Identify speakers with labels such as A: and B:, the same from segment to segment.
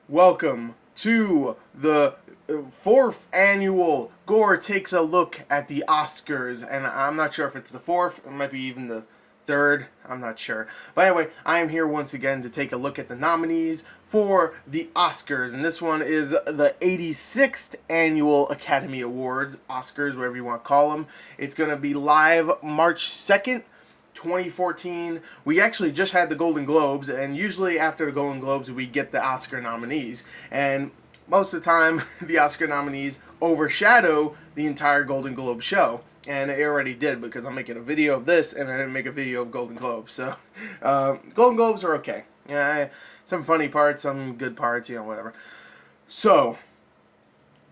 A: Welcome to the fourth annual Gore Takes a Look at the Oscars. And I'm not sure if it's the fourth, it might be even the third, I'm not sure. But anyway, I am here once again to take a look at the nominees for the Oscars. And this one is the 86th Annual Academy Awards, Oscars, whatever you want to call them. It's going to be live March 2nd. 2014. We actually just had the Golden Globes, and usually after the Golden Globes we get the Oscar nominees, and most of the time the Oscar nominees overshadow the entire Golden Globe show, and it already did because I'm making a video of this and I didn't make a video of Golden Globes. So Golden Globes are okay. Some funny parts, some good parts, whatever. So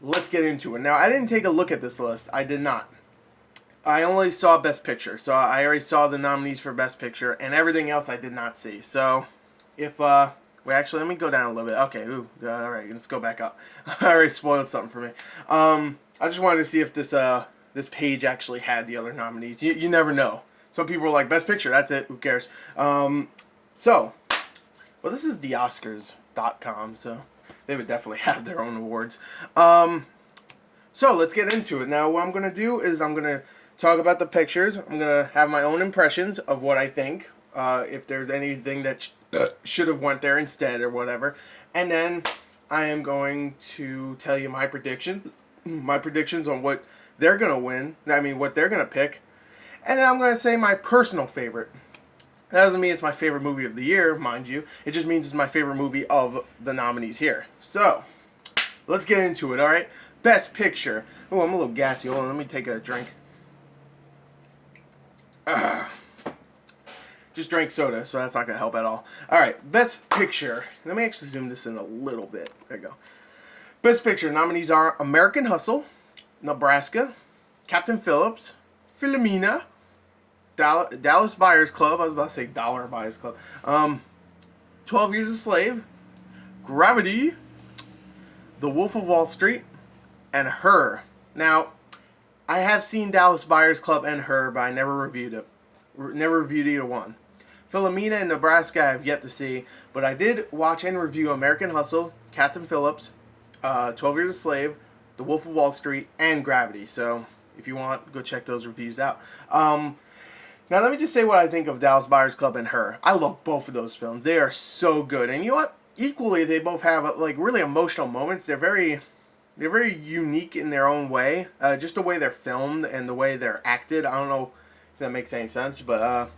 A: let's get into it. Now, I didn't take a look at this list. I did not. I only saw Best Picture, so I already saw the nominees for Best Picture, and everything else I did not see. So, wait, actually, let me go down a little bit. Okay, alright, let's go back up. I already spoiled something for me. I just wanted to see if this page actually had the other nominees. You never know. Some people are like, Best Picture, that's it, who cares? Well, this is theoscars.com, so they would definitely have their own awards. So, let's get into it. Now, what I'm going to do is I'm going to talk about the pictures. I'm going to have my own impressions of what I think, if there's anything that should have went there instead or whatever. And then I am going to tell you my predictions on what they're going to win. I mean, what they're going to pick. And then I'm going to say my personal favorite. That doesn't mean it's my favorite movie of the year, mind you. It just means it's my favorite movie of the nominees here. So, let's get into it, alright? Best Picture. Oh, I'm a little gassy. Hold on, let me take a drink. Just drank soda, so that's not going to help at all. Alright, Best Picture. Let me actually zoom this in a little bit. There you go. Best Picture nominees are American Hustle, Nebraska, Captain Phillips, Philomena, Dallas Buyers Club. I was about to say Dollar Buyers Club. 12 Years a Slave, Gravity, The Wolf of Wall Street, and Her. Now, I have seen Dallas Buyers Club and Her, but I never reviewed it. Never reviewed either one. Philomena and Nebraska I have yet to see, but I did watch and review American Hustle, Captain Phillips, 12 Years a Slave, The Wolf of Wall Street, and Gravity. So, if you want, go check those reviews out. Now, let me just say what I think of Dallas Buyers Club and Her. I love both of those films. They are so good. And you know what? Equally, they both have, like, really emotional moments. They're very unique in their own way. Just the way they're filmed and the way they're acted. I don't know if that makes any sense, but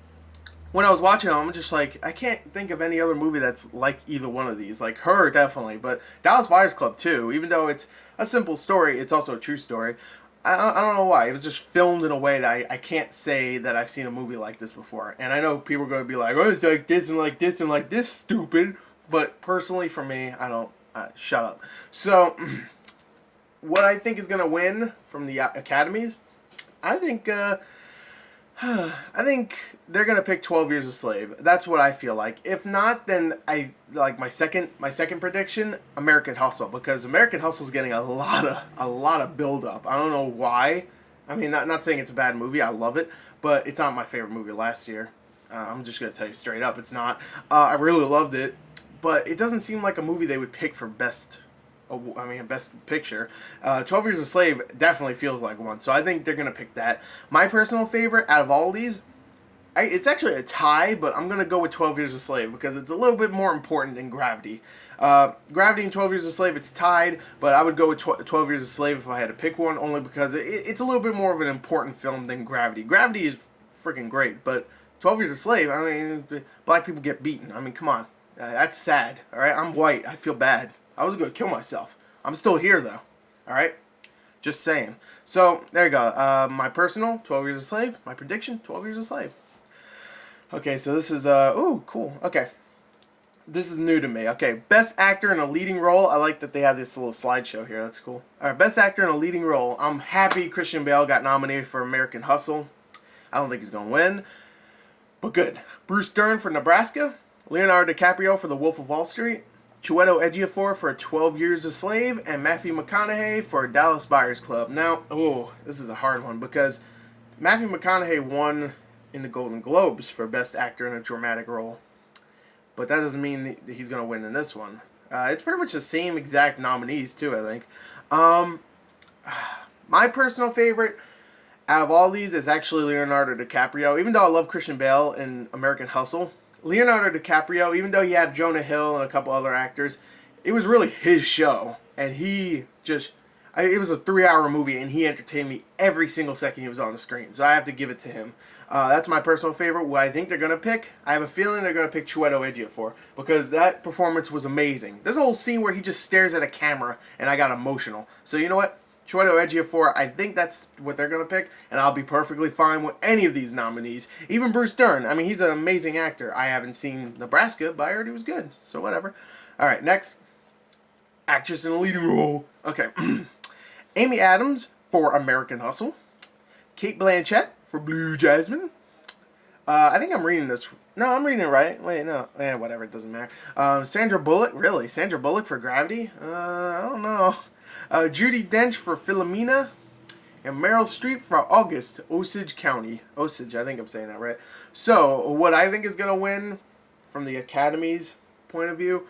A: when I was watching them, I'm just like, I can't think of any other movie that's like either one of these. Like Her, definitely, but Dallas Buyers Club too. Even though it's a simple story, it's also a true story. I don't know why. It was just filmed in a way that I can't say that I've seen a movie like this before. And I know people are going to be like, oh, it's like this and like this and like this, stupid. But personally, for me, I don't. Shut up. So, what I think is going to win from the academies, I think they're going to pick 12 Years a Slave. That's what I feel like. If not, then I like my second prediction, American Hustle, because American Hustle is getting a lot of build up. I don't know why. I mean, not saying it's a bad movie. I love it, but it's not my favorite movie last year. I'm just going to tell you straight up, it's not. I really loved it, but it doesn't seem like a movie they would pick for best Picture. 12 Years a Slave definitely feels like one, so I think they're going to pick that. My personal favorite out of all these, it's actually a tie, but I'm going to go with 12 Years a Slave because it's a little bit more important than Gravity. Gravity and 12 Years a Slave, it's tied, but I would go with 12 Years a Slave if I had to pick one, only because it's a little bit more of an important film than Gravity. Gravity is freaking great, but 12 Years a Slave, I mean, black people get beaten. I mean, come on. That's sad, alright? I'm white. I feel bad. I was going to kill myself. I'm still here, though. Alright? Just saying. So, there you go. My personal, 12 Years a Slave. My prediction, 12 Years a Slave. Okay, so this is, ooh, cool. Okay. This is new to me. Okay, Best Actor in a Leading Role. I like that they have this little slideshow here. That's cool. Alright, Best Actor in a Leading Role. I'm happy Christian Bale got nominated for American Hustle. I don't think he's going to win. But good. Bruce Dern for Nebraska. Leonardo DiCaprio for The Wolf of Wall Street. Chiwetel Ejiofor for 12 Years a Slave, and Matthew McConaughey for Dallas Buyers Club. Now, this is a hard one because Matthew McConaughey won in the Golden Globes for Best Actor in a Dramatic Role. But that doesn't mean that he's going to win in this one. It's pretty much the same exact nominees too, I think. Um, my personal favorite out of all these is actually Leonardo DiCaprio. Even though I love Christian Bale in American Hustle, Leonardo DiCaprio, even though he had Jonah Hill and a couple other actors, it was really his show, and he just. It was a 3-hour movie, and he entertained me every single second he was on the screen. So I have to give it to him. That's my personal favorite. What I think they're going to pick, I have a feeling they're going to pick Chiwetel Ejiofor, because that performance was amazing. There's a whole scene where he just stares at a camera, and I got emotional. So you know what? Chiwetel Ejiofor, I think that's what they're going to pick, and I'll be perfectly fine with any of these nominees. Even Bruce Dern. I mean, he's an amazing actor. I haven't seen Nebraska, but I heard he was good. So whatever. All right, next. Actress in a leading role. Okay. Amy Adams for American Hustle. Kate Blanchett for Blue Jasmine. I think I'm reading this. No, I'm reading it right. Wait, no. Whatever. It doesn't matter. Sandra Bullock. Really? Sandra Bullock for Gravity? I don't know. Judi Dench for Philomena. And Meryl Streep for August, Osage County. Osage, I think I'm saying that right. So, what I think is going to win from the Academy's point of view,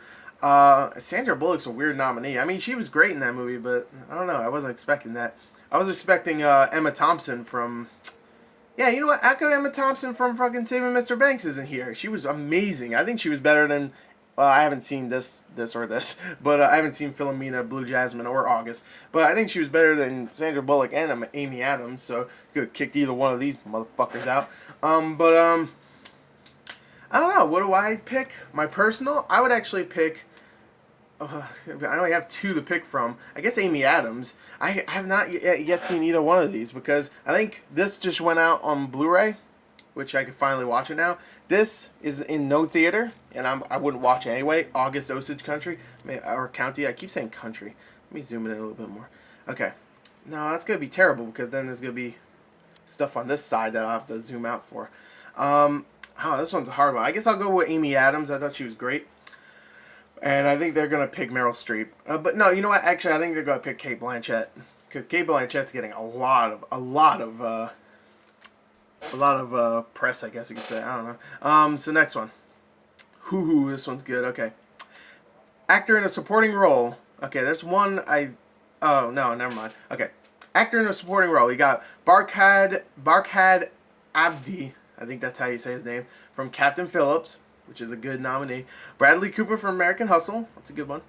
A: Sandra Bullock's a weird nominee. I mean, she was great in that movie, but I don't know. I wasn't expecting that. I was expecting Emma Thompson from... Yeah, you know what? How come Emma Thompson from fucking Saving Mr. Banks isn't here? She was amazing. I think she was better than... I haven't seen this or this, but I haven't seen Philomena, Blue Jasmine, or August. But I think she was better than Sandra Bullock and Amy Adams, so could have kicked either one of these motherfuckers out. I don't know. What do I pick? My personal? I would actually pick... I only have two to pick from. I guess Amy Adams. I have not yet seen either one of these because I think this just went out on Blu-ray, which I can finally watch it now. This is in no theater, and I wouldn't watch it anyway. August, Osage Country, or County. I keep saying country. Let me zoom in a little bit more. Okay. No, that's going to be terrible because then there's going to be stuff on this side that I'll have to zoom out for. This one's a hard one. I guess I'll go with Amy Adams. I thought she was great. And I think they're going to pick Meryl Streep. But no, you know what? Actually, I think they're going to pick Kate Blanchett. Because Kate Blanchett's getting a lot of press, I guess you could say. I don't know. So next one. This one's good. Okay. Actor in a supporting role. Okay, there's one Oh, no, never mind. Okay. Actor in a supporting role. You got Barkhad Abdi. I think that's how you say his name. From Captain Phillips, which is a good nominee. Bradley Cooper from American Hustle. That's a good one.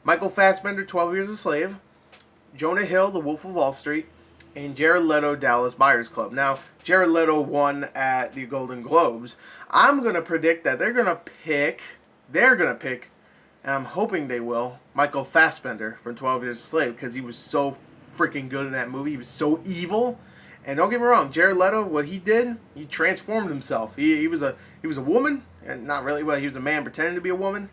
A: Michael Fassbender, 12 Years a Slave. Jonah Hill, The Wolf of Wall Street. And Jared Leto, Dallas Buyers Club. Now, Jared Leto won at the Golden Globes. I'm going to predict that they're going to pick, and I'm hoping they will, Michael Fassbender from 12 Years a Slave because he was so freaking good in that movie. He was so evil. And don't get me wrong, Jared Leto, what he did, he transformed himself. He was a woman, and not really. Well, he was a man pretending to be a woman,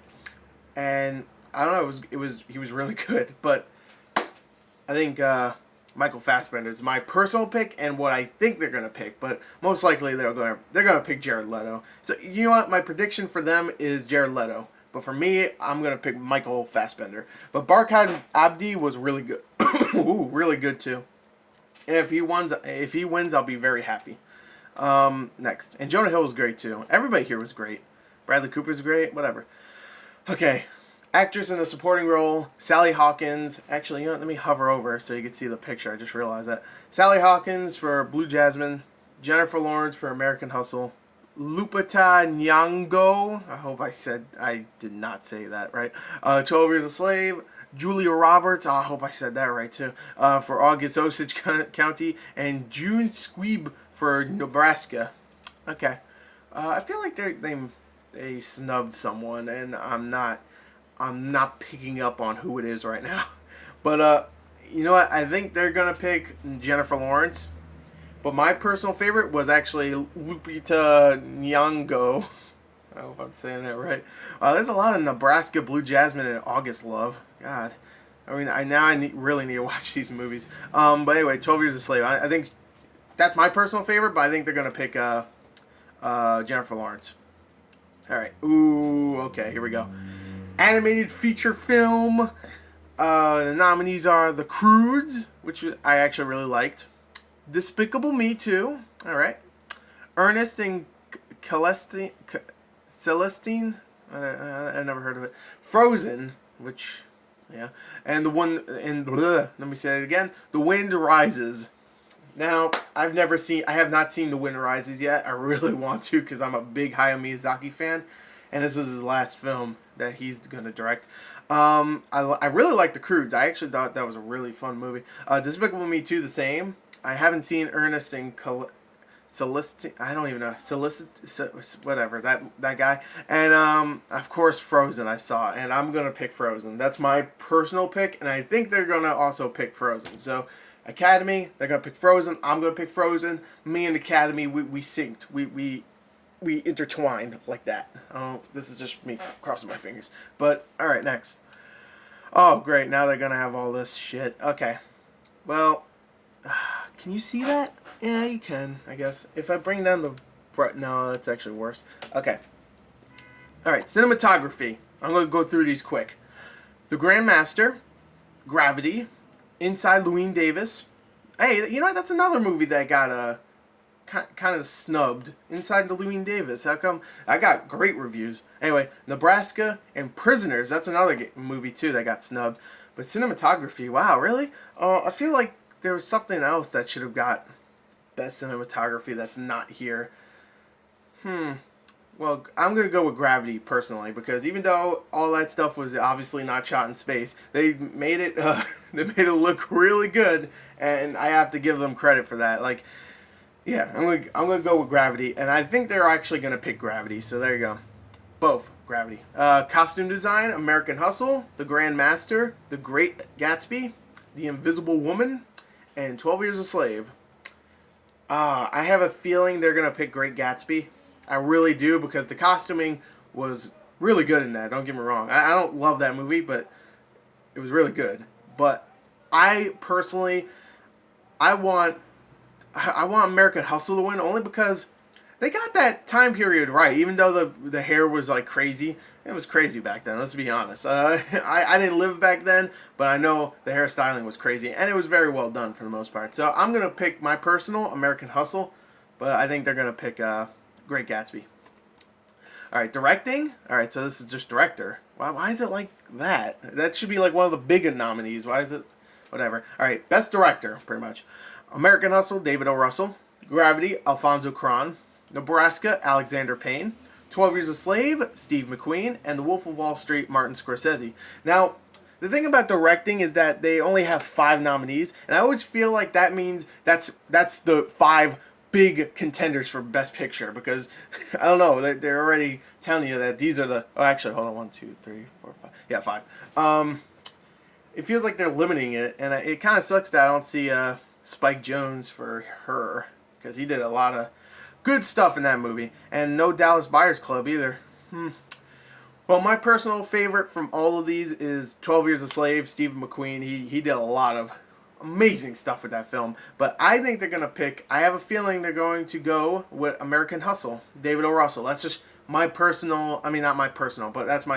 A: and I don't know. He was really good. But I think Michael Fassbender is my personal pick, and what I think they're gonna pick. But most likely they're gonna pick Jared Leto. So you know what? My prediction for them is Jared Leto. But for me, I'm gonna pick Michael Fassbender. But Barkhad Abdi was really good. Ooh, really good too. And if he wins, I'll be very happy. Next. And Jonah Hill was great too. Everybody here was great. Bradley Cooper's great. Whatever. Okay. Actress in a supporting role. Sally Hawkins. Actually, you know what? Let me hover over so you can see the picture. I just realized that. Sally Hawkins for Blue Jasmine. Jennifer Lawrence for American Hustle. Lupita Nyong'o. I did not say that right. 12 Years a Slave. Julia Roberts, I hope I said that right too, for August, Osage County, and June Squibb for Nebraska. Okay. I feel like they snubbed someone, and I'm not picking up on who it is right now. But you know what? I think they're gonna pick Jennifer Lawrence. But my personal favorite was actually Lupita Nyong'o. I hope I'm saying that right. There's a lot of Nebraska, Blue Jasmine, and August love. God. I mean, I really need to watch these movies. But anyway, 12 Years a Slave. I think that's my personal favorite, but I think they're going to pick Jennifer Lawrence. All right. Ooh, okay, here we go. Animated feature film. The nominees are The Croods, which I actually really liked. Despicable Me 2. All right. Ernest and Celestine. I never heard of it. Frozen. which, yeah. And the one, and let me say it again, The Wind Rises. Now, I have not seen The Wind Rises yet. I really want to because I'm a big Hayao Miyazaki fan, and this is his last film that he's going to direct. I really like The Croods. I actually thought that was a really fun movie. Despicable Me 2, the same. I haven't seen Ernest and I don't even know. Whatever, that guy. And, of course, Frozen I saw, and I'm going to pick Frozen. That's my personal pick, and I think they're going to also pick Frozen. So, Academy, they're going to pick Frozen. I'm going to pick Frozen. Me and Academy, we synced. We intertwined like that. Oh, this is just me crossing my fingers. But, alright, next. Oh, great. Now they're going to have all this shit. Okay. Well, can you see that? Yeah, you can, I guess. If I bring down the... No, that's actually worse. Okay. Alright, cinematography. I'm going to go through these quick. The Grandmaster, Gravity, Inside Llewyn Davis. Hey, you know what? That's another movie that got kind of snubbed. Inside Llewyn Davis. How come? I got great reviews. Anyway, Nebraska and Prisoners. That's another movie too that got snubbed. But cinematography, wow, really? I feel like there was something else that should have got best cinematography that's not here. Well, I'm going to go with Gravity, personally, because even though all that stuff was obviously not shot in space, they made it look really good, and I have to give them credit for that. Like, yeah, I'm going to go with Gravity, and I think they're actually going to pick Gravity, so there you go. Both, Gravity. Costume design, American Hustle, The Grandmaster, The Great Gatsby, The Invisible Woman, and 12 Years a Slave. I have a feeling they're going to pick Great Gatsby. I really do, because the costuming was really good in that. Don't get me wrong. I don't love that movie, but it was really good. But I personally, I want American Hustle to win, only because they got that time period right. Even though the hair was like crazy, it was crazy back then. Let's be honest. I didn't live back then, but I know the hairstyling was crazy, and it was very well done for the most part. So I'm gonna pick my personal American Hustle, but I think they're gonna pick Great Gatsby. Alright, directing. Alright, so this is just director. Why is it like that? That should be like one of the big nominees. Why is it? Whatever. Alright, best director, pretty much. American Hustle, David O. Russell. Gravity, Alfonso Cuarón. Nebraska, Alexander Payne. 12 Years a Slave, Steve McQueen. And The Wolf of Wall Street, Martin Scorsese. Now, the thing about directing is that they only have 5 nominees, and I always feel like that means that's the 5 big contenders for Best Picture, because I don't know, they're already telling you that these are the... Oh, actually, hold on, 1, 2, 3, 4, 5. Yeah, 5. It feels like they're limiting it, and it kind of sucks that I don't see Spike Jonze for Her, because he did a lot of good stuff in that movie, and no Dallas Buyers Club either. Well, my personal favorite from all of these is 12 Years a Slave, Steve McQueen. He did a lot of amazing stuff with that film, but I think they're going to pick, I have a feeling they're going to go with American Hustle, David O. Russell. That's just my personal, I mean, not my personal, but that's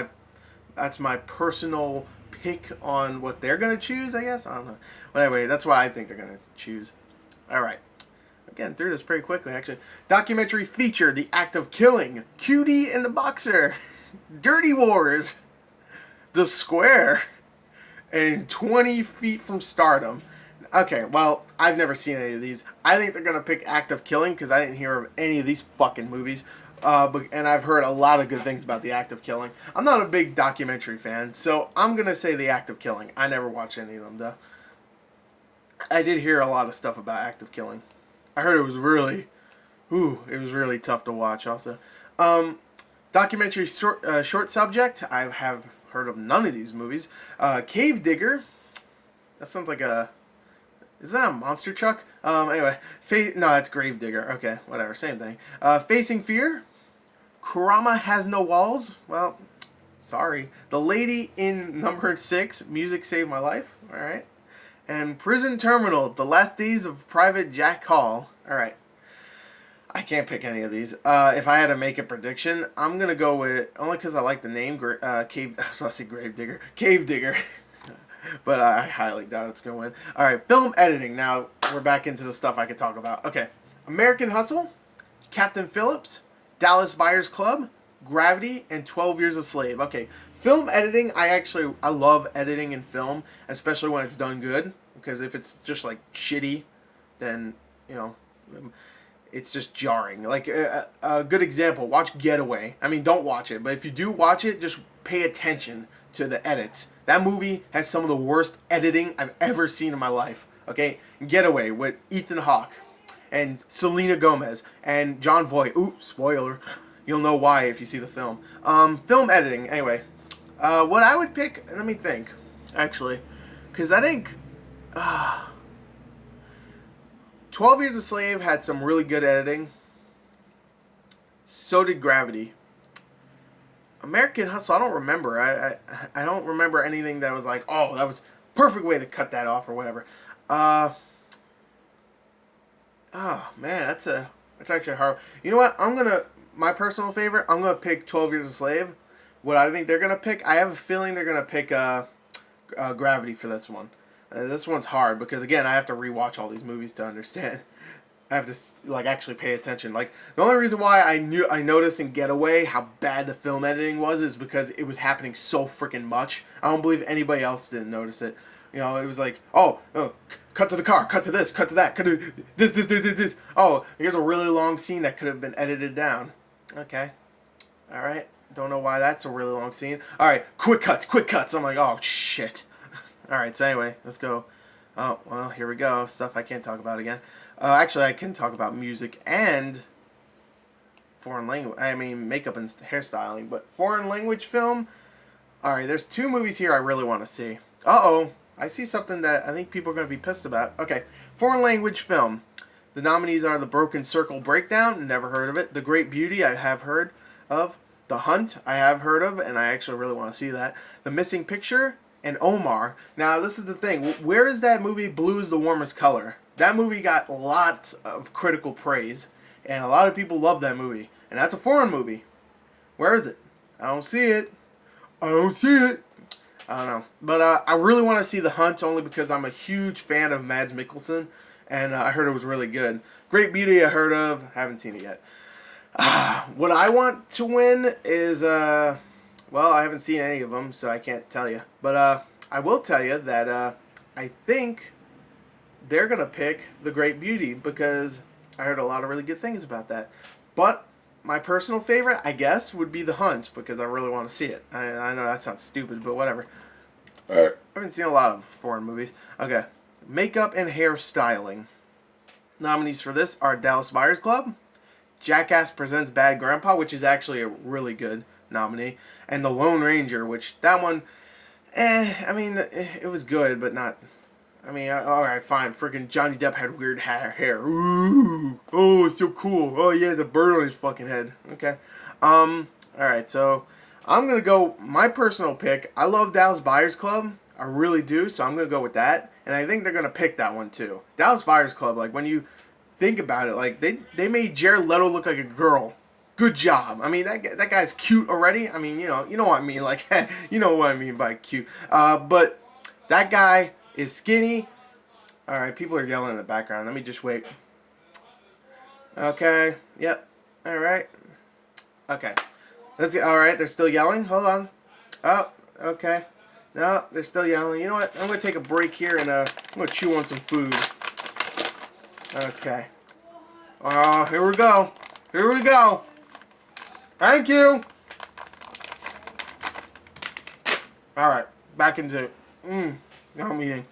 A: my personal pick on what they're going to choose, I guess. I don't know. But anyway, that's why I think they're going to choose. Alright. Again, through this pretty quickly, actually. Documentary feature, The Act of Killing, Cutie and the Boxer, Dirty Wars, The Square, and 20 Feet from Stardom. Okay, well, I've never seen any of these. I think they're going to pick Act of Killing, because I didn't hear of any of these fucking movies. And I've heard a lot of good things about The Act of Killing. I'm not a big documentary fan, so I'm going to say The Act of Killing. I never watched any of them, though. I did hear a lot of stuff about Act of Killing. I heard it was really... it was really tough to watch, also. Documentary short subject. I have heard of none of these movies. Cave Digger. That sounds like a... Is that a monster truck? Anyway. No, that's Grave Digger. Okay, whatever. Same thing. Facing Fear. Kurama Has No Walls. Well, sorry. The Lady in Number 6. Music Saved My Life. Alright. And Prison Terminal. The Last Days of Private Jack Hall. Alright. I can't pick any of these. If I had to make a prediction, I'm going to go with... Only because I like the name. Cave... I was about to say Grave Digger. Cave Digger. But I highly doubt it's going to win. Alright, film editing. Now, we're back into the stuff I could talk about. Okay. American Hustle, Captain Phillips, Dallas Buyers Club, Gravity, and 12 Years a Slave. Okay, film editing, I love editing in film, especially when it's done good, because if it's just like shitty, then, you know, it's just jarring. Like a good example, watch Getaway. I mean, don't watch it, but if you do watch it, just pay attention to the edits. That movie has some of the worst editing I've ever seen in my life. Okay, Getaway with Ethan Hawke and Selena Gomez and John Voight. Ooh, spoiler. You'll know why if you see the film. Film editing. Anyway, what I would pick. Let me think. Actually, because I think 12 Years a Slave had some really good editing. So did Gravity. American Hustle, I don't remember. I don't remember anything that was like, oh, that was perfect way to cut that off or whatever. Oh man, that's actually hard. You know what? My personal favorite, I'm gonna pick 12 Years a Slave. What I think they're gonna pick, I have a feeling they're gonna pick Gravity for this one. This one's hard because again, I have to rewatch all these movies to understand. I have to like actually pay attention. Like the only reason why I noticed in Getaway how bad the film editing was is because it was happening so freaking much. I don't believe anybody else didn't notice it. You know, it was like, oh, cut to the car, cut to this, cut to that, cut to this. Oh, here's a really long scene that could have been edited down. Okay, all right. Don't know why that's a really long scene. All right, quick cuts. I'm like, oh shit. All right, so anyway, let's go. Oh, well, here we go. Stuff I can't talk about again. Actually, I can talk about music and foreign language. I mean, makeup and hairstyling. But foreign language film. All right, there's two movies here I really want to see. Uh-oh. I see something that I think people are going to be pissed about. Okay, foreign language film. The nominees are The Broken Circle Breakdown. Never heard of it. The Great Beauty, I have heard of. The Hunt, I have heard of, and I actually really want to see that. The Missing Picture, and Omar. Now, this is the thing. Where is that movie, Blue is the Warmest Color? That movie got lots of critical praise, and a lot of people love that movie. And that's a foreign movie. Where is it? I don't see it. I don't know. But I really want to see The Hunt, only because I'm a huge fan of Mads Mikkelsen, and I heard it was really good. Great Beauty I heard of. Haven't seen it yet. What I want to win is... well, I haven't seen any of them, so I can't tell you. But I will tell you that I think they're going to pick The Great Beauty because I heard a lot of really good things about that. But my personal favorite, I guess, would be The Hunt because I really want to see it. I know that sounds stupid, but whatever. I haven't seen a lot of foreign movies. Okay. Makeup and hairstyling. Nominees for this are Dallas Buyers Club, Jackass Presents Bad Grandpa, which is actually a really good nominee, and The Lone Ranger, which that one, I mean, it was good, but not, I mean, alright, fine, freaking Johnny Depp had weird hair, ooh, oh, it's so cool, oh yeah, the bird on his fucking head, okay, alright, so, I'm gonna go, my personal pick, I love Dallas Buyers Club, I really do, so I'm gonna go with that, and I think they're gonna pick that one too. Dallas Buyers Club, like, when you think about it, like, they made Jared Leto look like a girl. Good job. I mean, that guy's cute already. I mean, you know what I mean. Like, you know what I mean by cute. But that guy is skinny. All right, people are yelling in the background. Let me just wait. Okay. Yep. All right. Okay. Let's get. All right. They're still yelling. Hold on. Oh. Okay. No, they're still yelling. You know what? I'm gonna take a break here and I'm gonna chew on some food. Okay. Oh, here we go. Here we go. Thank you. All right, back into now I'm eating.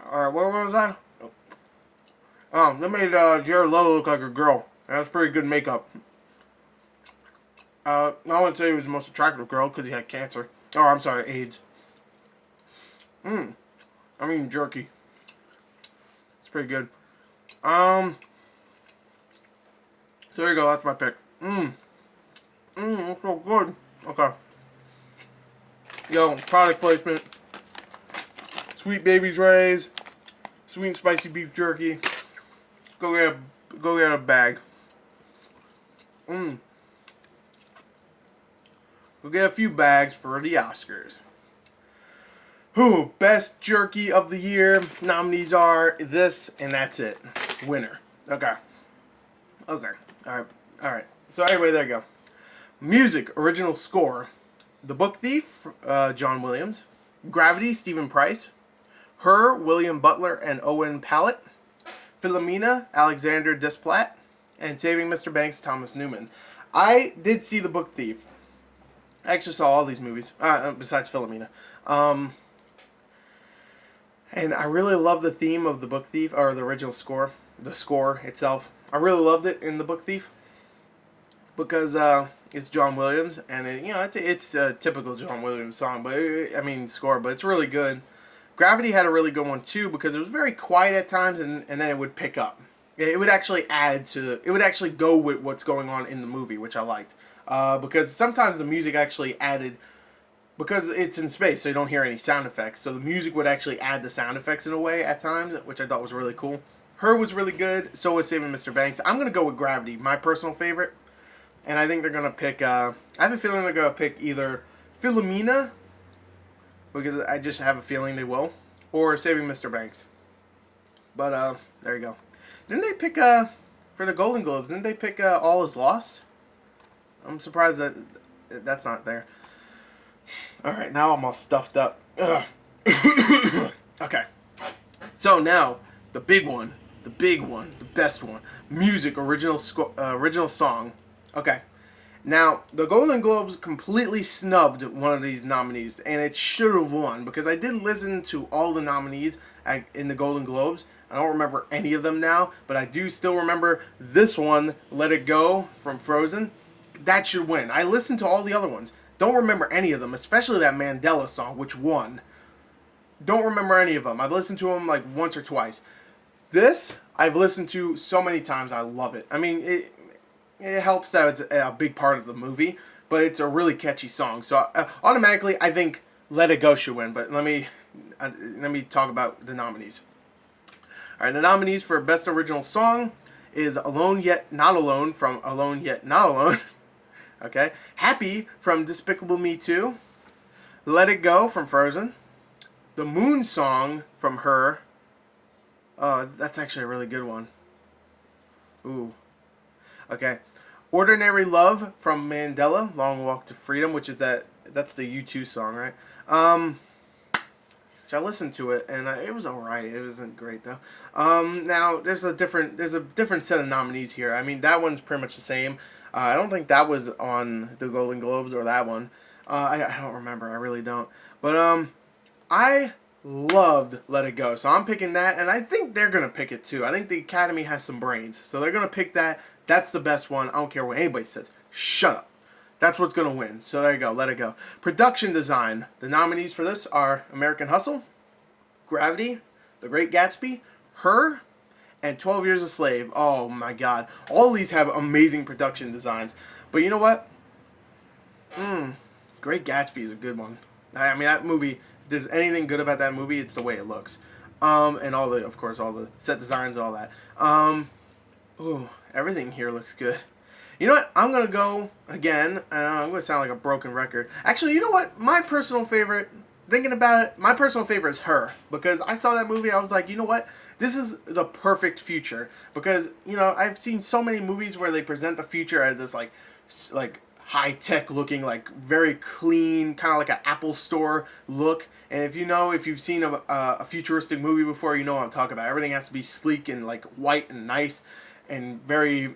A: All right, where was I? Oh, they made Jared Leto look like a girl. That's pretty good makeup. I wouldn't say he was the most attractive girl because he had cancer. Oh, I'm sorry, AIDS. I'm eating jerky. It's pretty good. So there you go. That's my pick. It's so good. Okay. Yo, product placement. Sweet Baby's Ray's. Sweet and spicy beef jerky. Go get a bag. Go get a few bags for the Oscars. Who? Best jerky of the year. Nominees are this, and that's it. Winner. Okay. Okay. Alright. So anyway, there you go. Music, original score. The Book Thief, John Williams. Gravity, Stephen Price. Her, William Butler and Owen Pallett. Philomena, Alexander Desplat. And Saving Mr. Banks, Thomas Newman. I did see The Book Thief. I actually saw all these movies, besides Philomena. And I really love the theme of The Book Thief, or the original score, the score itself. I really loved it in The Book Thief because it's John Williams, and it's a typical John Williams song, but score, but it's really good. Gravity had a really good one too because it was very quiet at times, and then it would pick up. It would actually it would actually go with what's going on in the movie, which I liked. Because sometimes the music actually added, because it's in space, so you don't hear any sound effects. So the music would actually add the sound effects in a way at times, which I thought was really cool. Her was really good, so was Saving Mr. Banks. I'm going to go with Gravity, my personal favorite. And I think they're going to pick, I have a feeling they're going to pick either Philomena, because I just have a feeling they will, or Saving Mr. Banks. But, there you go. Didn't they pick, for the Golden Globes, didn't they pick All Is Lost? I'm surprised that that's not there. Alright, now I'm all stuffed up. Okay. So now, the big one, the best one. Music, original song. Okay. Now, the Golden Globes completely snubbed one of these nominees, and it should have won, because I did listen to all the nominees in the Golden Globes. I don't remember any of them now, but I do still remember this one, Let It Go, from Frozen. That should win. I listened to all the other ones. Don't remember any of them, especially that Mandela song, which won. Don't remember any of them. I've listened to them like once or twice. This, I've listened to so many times, I love it. I mean, it helps that it's a big part of the movie, but it's a really catchy song. So automatically, I think Let It Go should win, but let me talk about the nominees. Alright, the nominees for Best Original Song is Alone Yet Not Alone from Alone Yet Not Alone. Okay. Happy from Despicable Me 2. Let It Go from Frozen. The Moon Song from Her. Oh, that's actually a really good one. Ooh. Okay. Ordinary Love from Mandela, Long Walk to Freedom, which is that's the U2 song, right? Which I listened to it, and it was alright. It wasn't great though. Now there's a different set of nominees here. I mean, that one's pretty much the same. I don't think that was on the Golden Globes or that one. I don't remember. I really don't. But I loved Let It Go, so I'm picking that, and I think they're gonna pick it too. I think the Academy has some brains, so they're gonna pick that. That's the best one. I don't care what anybody says. Shut up. That's what's gonna win. So there you go. Let It Go. Production design. The nominees for this are American Hustle, Gravity, The Great Gatsby, Her, and 12 Years a Slave. Oh my God. All these have amazing production designs. But you know what? Great Gatsby is a good one. I mean, that movie, if there's anything good about that movie, it's the way it looks. And of course, all the set designs, all that. Ooh, everything here looks good. You know what? I'm going to go, again, I'm going to sound like a broken record. Actually, you know what? My personal favorite, thinking about it, my personal favorite is Her. Because I saw that movie, I was like, you know what? This is the perfect future. Because, I've seen so many movies where they present the future as this, like high-tech looking, like, very clean, kind of like an Apple Store look. And if you've seen a futuristic movie before, you know what I'm talking about. Everything has to be sleek and, like, white and nice and very,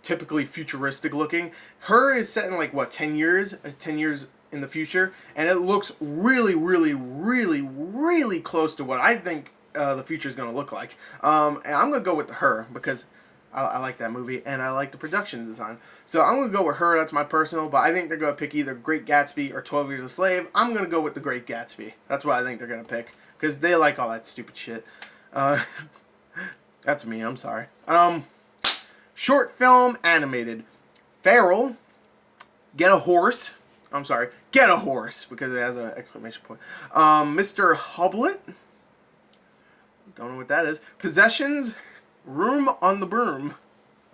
A: typically futuristic looking. Her is set in, like, what, 10 years? 10 years in the future. And it looks really, really, really, really close to what I think the future is going to look like. And I'm going to go with Her because I like that movie, and I like the production design. So I'm going to go with Her. That's my personal, but I think they're going to pick either Great Gatsby or 12 Years a Slave. I'm going to go with The Great Gatsby. That's what I think they're going to pick, because they like all that stupid shit. That's me. I'm sorry. Short film animated. Feral, Get a Horse. I'm sorry. Get a Horse, because it has an exclamation point. Mr. Hoblet. Don't know what that is. Possessions. Room on the Broom.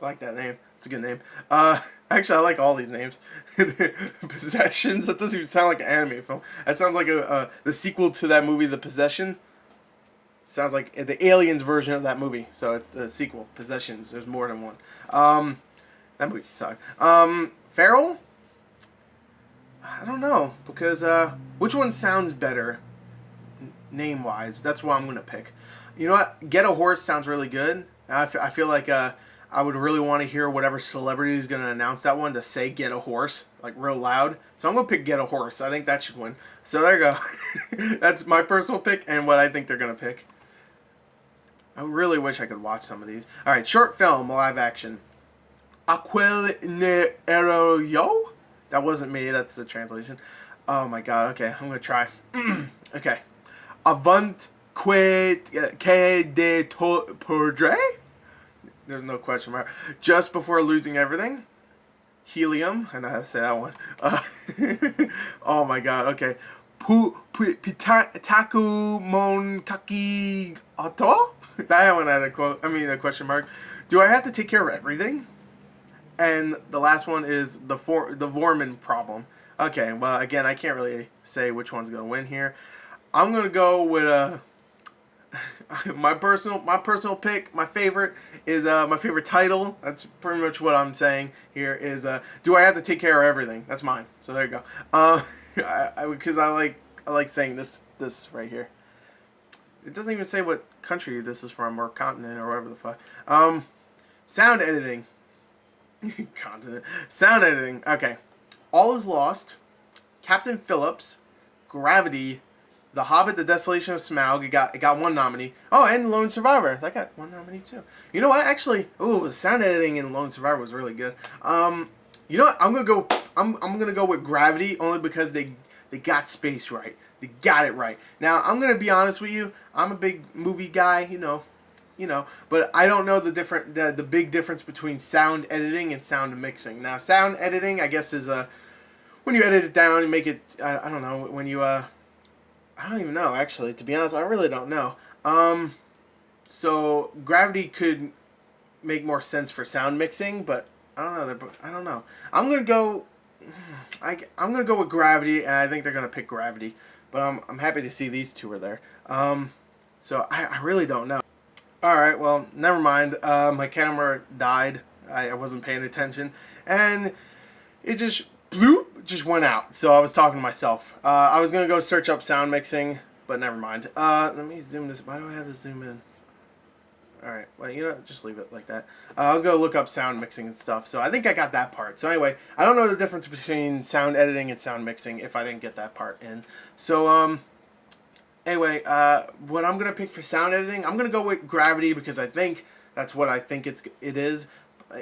A: I like that name. It's a good name. Actually, I like all these names. Possessions. That doesn't even sound like an anime film. That sounds like the sequel to that movie, The Possession. Sounds like the Aliens version of that movie. So it's the sequel, Possessions. There's more than one. That movie sucked. Feral, I don't know, because which one sounds better name wise? That's what I'm gonna pick. You know what? Get a Horse sounds really good. I feel like I would really want to hear whatever celebrity is gonna announce that one to say Get a Horse like real loud. So I'm gonna pick Get a Horse. I think that should win. So there you go. That's my personal pick and what I think they're gonna pick. I really wish I could watch some of these. All right, short film, live action. Aquel Nero Yo? That wasn't me. That's the translation. Oh my god. Okay, I'm gonna try. Okay. Avant que de perdre? There's no question mark. Just before losing everything. Helium. I know how to say that one. Oh my god. Okay. Pitaku mon kaki ato? That one had a quote. I mean a question mark. Do I have to take care of everything? And the last one is the Vorman problem. Okay, well, again, I can't really say which one's going to win here. I'm going to go with my personal pick. My favorite is my favorite title. That's pretty much what I'm saying here is do I have to take care of everything? That's mine. So there you go. Because I like saying this right here. It doesn't even say what country this is from or continent or whatever the fuck. Sound editing. Continent. Sound editing. Okay. All is Lost, Captain Phillips, Gravity, The Hobbit, The Desolation of Smaug. It got one nominee. Oh, and Lone Survivor. That got one nominee too. You know what? Actually, the sound editing in Lone Survivor was really good. You know what? I'm gonna go with Gravity only because they got space right. They got it right. Now I'm gonna be honest with you. I'm a big movie guy. You know, but I don't know the big difference between sound editing and sound mixing. Now, sound editing, I guess, is when you edit it down and make it. I don't know when you. I don't even know actually. To be honest, I really don't know. So Gravity could make more sense for sound mixing, but I don't know. I don't know. I'm gonna go. I'm gonna go with Gravity, and I think they're gonna pick Gravity. But I'm happy to see these two are there. So I really don't know. Alright, well, never mind. My camera died. I wasn't paying attention. And it just went out. So I was talking to myself. I was going to go search up sound mixing, but never mind. Let me zoom this. Why do I have to zoom in? Alright, well, you know, just leave it like that. I was going to look up sound mixing and stuff. So I think I got that part. So anyway, I don't know the difference between sound editing and sound mixing if I didn't get that part in. So, anyway, what I'm going to pick for sound editing, I'm going to go with Gravity because I think that's what I think it is.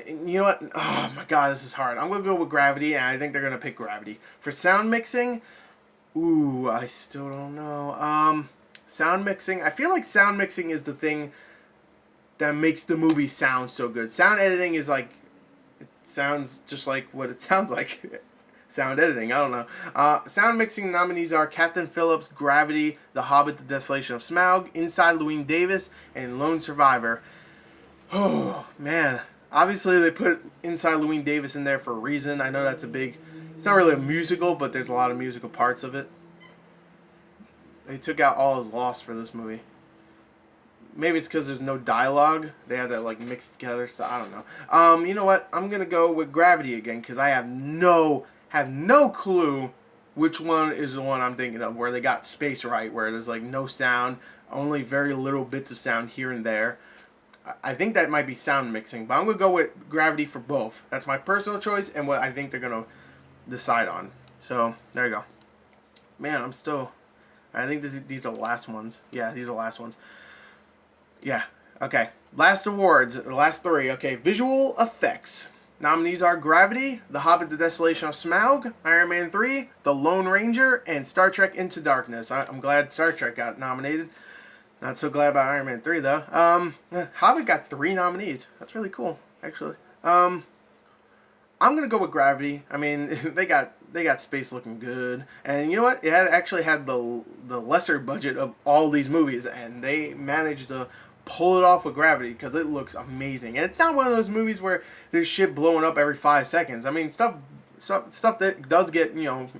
A: You know what? Oh my god, this is hard. I'm going to go with Gravity, and I think they're going to pick Gravity. For sound mixing, ooh, I still don't know. Sound mixing, I feel like sound mixing is the thing that makes the movie sound so good. Sound editing is like, it sounds just like what it sounds like. Sound editing, I don't know. Sound mixing nominees are Captain Phillips, Gravity, The Hobbit, The Desolation of Smaug, Inside Llewyn Davis, and Lone Survivor. Oh, man. Obviously, they put Inside Llewyn Davis in there for a reason. I know that's a big... It's not really a musical, but there's a lot of musical parts of it. They took out All Is Lost for this movie. Maybe it's because there's no dialogue. They had that like mixed together stuff. I don't know. You know what? I'm going to go with Gravity again because I have no clue which one is the one I'm thinking of, where they got space right, where there's like no sound, only very little bits of sound here and there. I think that might be sound mixing, but I'm going to go with Gravity for both. That's my personal choice and what I think they're going to decide on. So, there you go. Man, I think these are the last ones. Yeah, these are the last ones. Yeah, okay. Last awards, the last three. Okay, visual effects. Nominees are Gravity, The Hobbit, The Desolation of Smaug, Iron Man 3, The Lone Ranger, and Star Trek Into Darkness. I'm glad Star Trek got nominated. Not so glad about Iron Man 3, though. Hobbit got 3 nominees. That's really cool, actually. I'm going to go with Gravity. I mean, they got space looking good. And you know what? It actually had the lesser budget of all these movies, and they managed to pull it off with Gravity because it looks amazing. And it's not one of those movies where there's shit blowing up every 5 seconds. I mean, stuff that does get,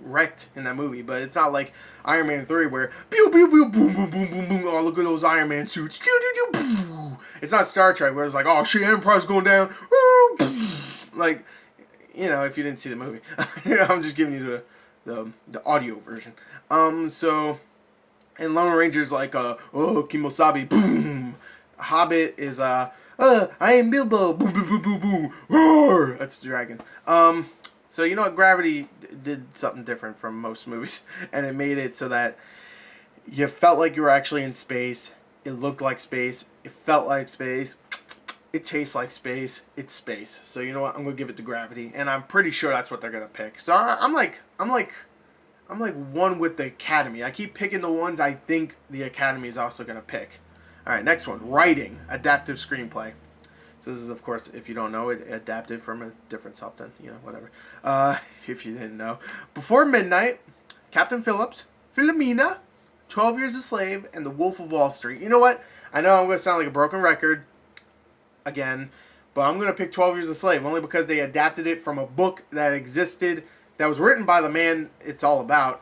A: wrecked in that movie, but it's not like Iron Man 3 where pew pew pew boom boom boom boom boom. Oh, look at those Iron Man suits. It's not Star Trek where it's like, oh shit, Empire's going down. Like, if you didn't see the movie. I'm just giving you the audio version. So and Lone Ranger's like oh Kimosabi, boom. Hobbit is I am Bilbo, boo boo boo boo boo, roar. That's the dragon. So you know what, Gravity did something different from most movies, and it made it so that you felt like you were actually in space. It looked like space. It felt like space. It tastes like space. It's space. So you know what? I'm gonna give it to Gravity, and I'm pretty sure that's what they're gonna pick. So I'm like one with the Academy. I keep picking the ones I think the Academy is also gonna pick. All right, next one: writing, adaptive screenplay. So this is, of course, if you don't know, it adapted from a different something, you know, whatever. If you didn't know, Before Midnight, Captain Phillips, Philomena, 12 Years a Slave, and The Wolf of Wall Street. You know what? I know I'm going to sound like a broken record again, but I'm going to pick 12 Years a Slave only because they adapted it from a book that existed, that was written by the man it's all about,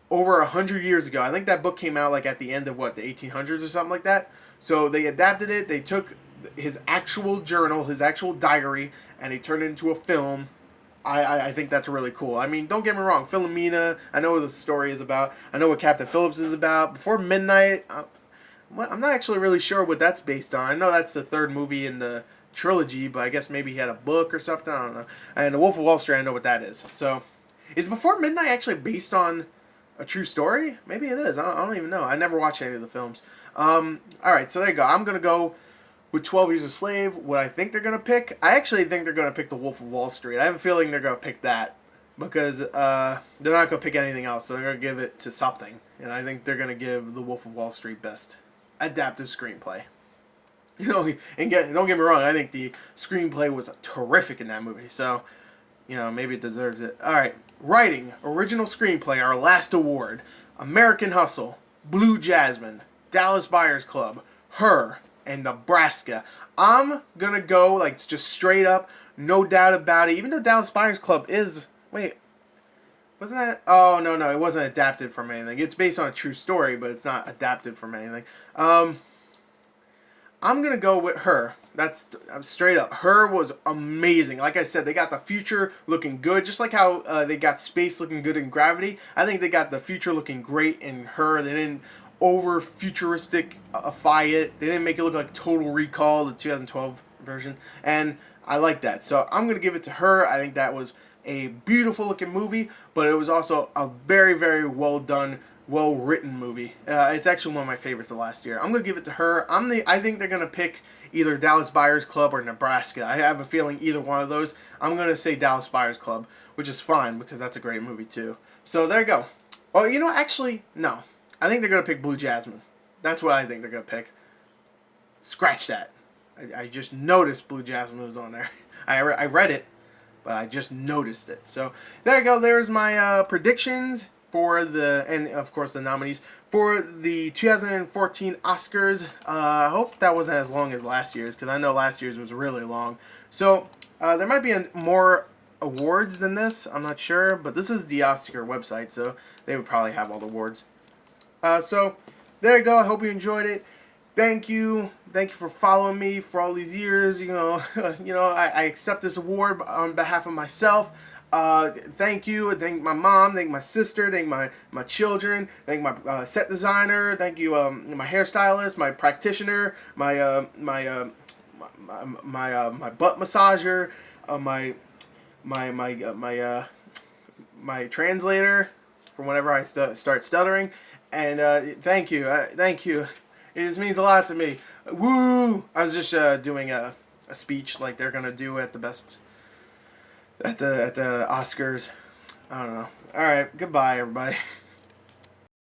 A: over 100 years ago. I think that book came out like at the end of what, the 1800s or something like that. So they adapted it. They took his actual journal, his actual diary, and he turned it into a film. I think that's really cool. I mean, don't get me wrong, Philomena, I know what the story is about. I know what Captain Phillips is about. Before Midnight, I'm not actually really sure what that's based on. I know that's the third movie in the trilogy, but I guess maybe he had a book or something. I don't know. And The Wolf of Wall Street, I know what that is. So, is Before Midnight actually based on a true story? Maybe it is. I don't even know. I never watched any of the films. Alright, so there you go. I'm going to go with 12 Years a Slave. What I think they're going to pick, I actually think they're going to pick The Wolf of Wall Street. I have a feeling they're going to pick that because they're not going to pick anything else, so they're going to give it to something. And I think they're going to give The Wolf of Wall Street best adaptive screenplay. You know, and don't get me wrong, I think the screenplay was terrific in that movie, so, you know, maybe it deserves it. Alright, writing, original screenplay, our last award. American Hustle, Blue Jasmine, Dallas Buyers Club, Her, and Nebraska. I'm gonna go like just straight up, no doubt about it. Even though Dallas Buyers Club is wasn't that? Oh no, it wasn't adapted from anything. It's based on a true story, but it's not adapted from anything. I'm gonna go with Her. That's straight up. Her was amazing. Like I said, they got the future looking good, just like how they got space looking good in Gravity. I think they got the future looking great in Her. They didn't over futuristic-ify it. They didn't make it look like Total Recall, the 2012 version, and I like that. So I'm going to give it to Her. I think that was a beautiful looking movie, but it was also a very, very well done, well written movie. It's actually one of my favorites of last year. I'm going to give it to Her. I think they're going to pick either Dallas Buyers Club or Nebraska. I have a feeling either one of those. I'm going to say Dallas Buyers Club, which is fine because that's a great movie too. So there you go. Well, you know, actually, no. I think they're going to pick Blue Jasmine. That's what I think they're going to pick. Scratch that. I just noticed Blue Jasmine was on there. I read it, but I just noticed it. So there you go. There's my predictions for and of course the nominees for the 2014 Oscars. I hope that wasn't as long as last year's, because I know last year's was really long. So there might be more awards than this. I'm not sure, but this is the Oscar website, so they would probably have all the awards. So there you go. I hope you enjoyed it. Thank you for following me for all these years. You know, I accept this award on behalf of myself. Thank you. Thank my mom. Thank my sister. Thank my children. Thank my set designer. Thank you, my hairstylist, my practitioner, my butt massager, my translator for whenever I start stuttering. And thank you. It just means a lot to me. Woo! I was just doing a speech like they're gonna do at the Oscars. I don't know. All right. Goodbye, everybody.